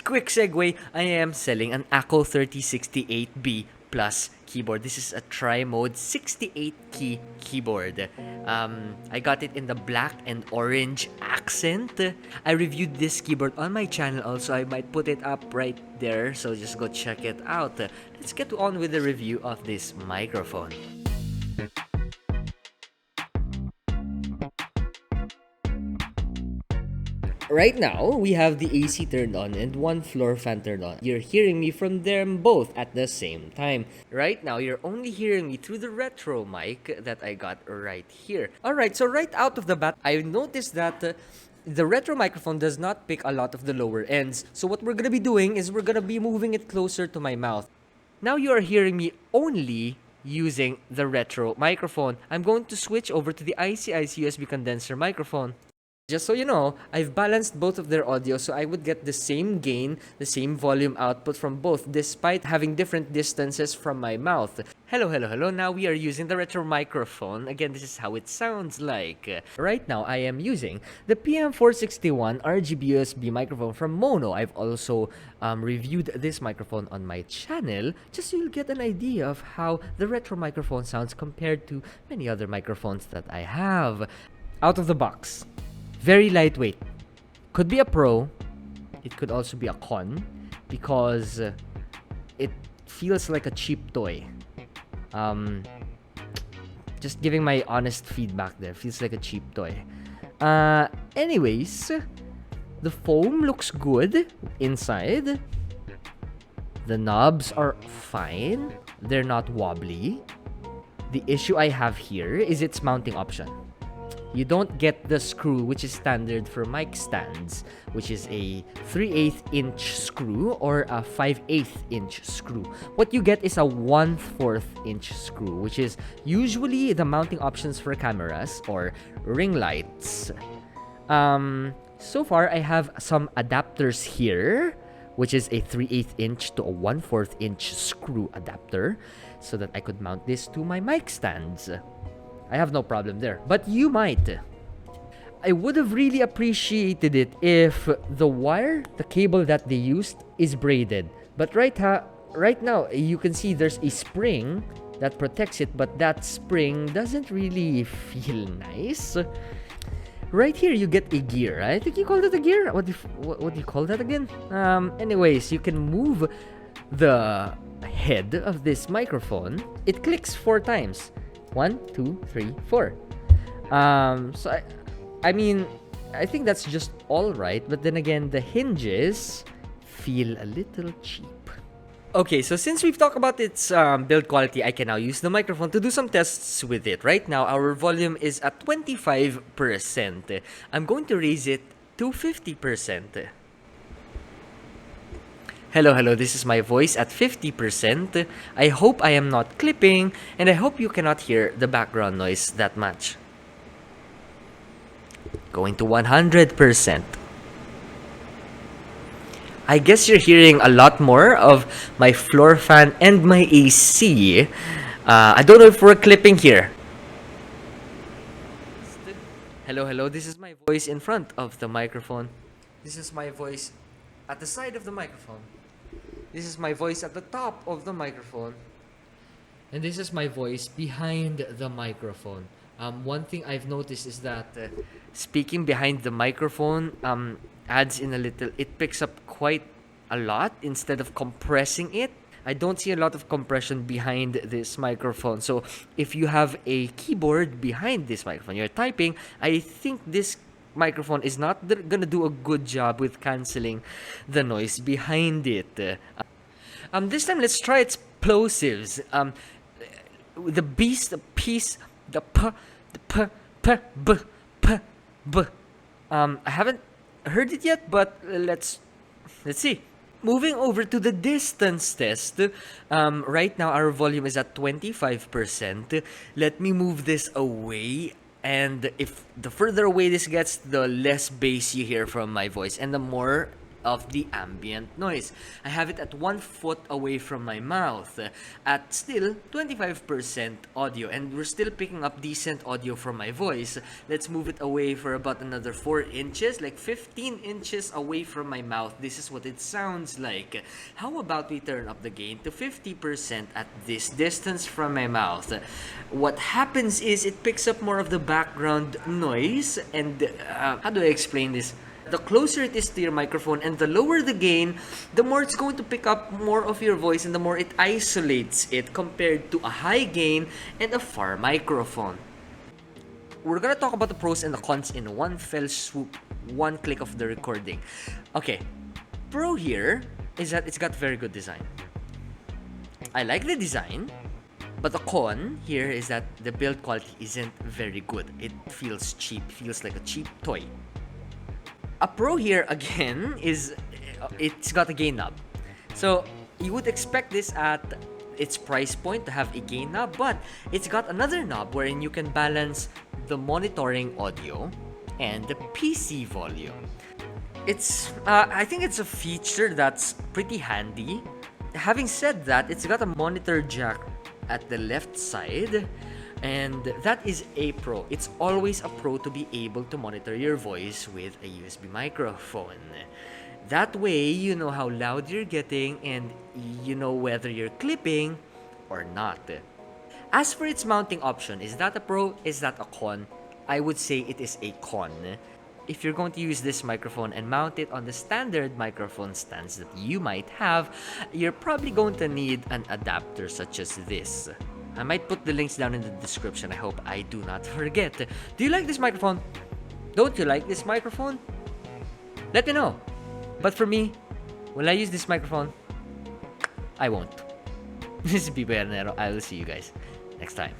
quick segue, I am selling an ACO 3068B Plus keyboard. This is a tri-mode 68 key keyboard. I got it in the black and orange accent. I reviewed this keyboard on my channel also. I might put it up right there, so just go check it out. Let's get on with the review of this microphone. Right now, we have the AC turned on and one floor fan turned on. You're hearing me from them both at the same time. Right now, you're only hearing me through the retro mic that I got right here. Alright, so right out of the bat, I noticed that the retro microphone does not pick a lot of the lower ends. So what we're gonna be doing is we're gonna be moving it closer to my mouth. Now you are hearing me only using the retro microphone. I'm going to switch over to the IC USB condenser microphone. Just so you know, I've balanced both of their audio so I would get the same gain, the same volume output from both despite having different distances from my mouth. Hello. Now we are using the retro microphone. Again, this is how it sounds like. Right now, I am using the PM461 RGB USB microphone from Mono. I've also reviewed this microphone on my channel just so you'll get an idea of how the retro microphone sounds compared to many other microphones that I have. Out of the box. Very lightweight. Could be a pro. It could also be a con because it feels like a cheap toy. Just giving my honest feedback there. Feels like a cheap toy. Anyways, the foam looks good inside. The knobs are fine. They're not wobbly. The issue I have here is its mounting option. You don't get the screw which is standard for mic stands, which is a 3/8 inch screw or a 5/8 inch screw. What you get is a 1/4 inch screw, which is usually the mounting options for cameras or ring lights. So far I have some adapters here, which is a 3/8 inch to a 1/4 inch screw adapter, so that I could mount this to my mic stands. I have no problem there, but you might. I would have really appreciated it if the wire, the cable that they used is braided. But right now, you can see there's a spring that protects it, but that spring doesn't really feel nice. Right here, you get a gear. I think you called it a gear. What do you call that again? Anyways, you can move the head of this microphone. It clicks 4 times. 1, 2, 3, 4. So I mean, I think that's just all right. But then again, the hinges feel a little cheap. Okay, so since we've talked about its build quality, I can now use the microphone to do some tests with it. Right now, our volume is at 25%. I'm going to raise it to 50%. Hello, this is my voice at 50%. I hope I am not clipping, and I hope you cannot hear the background noise that much. Going to 100%. I guess you're hearing a lot more of my floor fan and my AC. I don't know if we're clipping here. Hello, this is my voice in front of the microphone. This is my voice at the side of the microphone. This is my voice at the top of the microphone. And this is my voice behind the microphone. One thing I've noticed is that speaking behind the microphone adds in a little, it picks up quite a lot instead of compressing it. I don't see a lot of compression behind this microphone. So if you have a keyboard behind this microphone, you're typing, I think this microphone is not gonna do a good job with canceling the noise behind it. This time let's try its plosives. The beast, the piece, the b. I haven't heard it yet, but let's see. Moving over to the distance test. Right now our volume is at 25%. Let me move this away. And if the further away this gets, the less bass you hear from my voice, and the more of the ambient noise. I have it at 1 foot away from my mouth at still 25% audio, and we're still picking up decent audio from my voice. Let's move it away for about another 4 inches, like 15 inches away from my mouth. This is what it sounds like. How about we turn up the gain to 50% at this distance from my mouth? What happens is it picks up more of the background noise, and how do I explain this? The closer it is to your microphone and the lower the gain, the more it's going to pick up more of your voice and the more it isolates it compared to a high gain and a far microphone. We're gonna talk about the pros and the cons in one fell swoop, one click of the recording. Okay, pro here is that it's got very good design. I like the design, but the con here is that the build quality isn't very good. It feels cheap, feels like a cheap toy. A pro here again is it's got a gain knob. So you would expect this at its price point to have a gain knob, but it's got another knob wherein you can balance the monitoring audio and the PC volume. I think it's a feature that's pretty handy. Having said that, it's got a monitor jack at the left side, and that is a pro. It's always a pro to be able to monitor your voice with a USB microphone. That way, you know how loud you're getting and you know whether you're clipping or not. As for its mounting option, is that a pro? Is that a con? I would say it is a con. If you're going to use this microphone and mount it on the standard microphone stands that you might have, you're probably going to need an adapter such as this. I might put the links down in the description. I hope I do not forget. Do you like this microphone? Don't you like this microphone? Let me know. But for me, will I use this microphone? I won't. This is Biboyharanero. I will see you guys next time.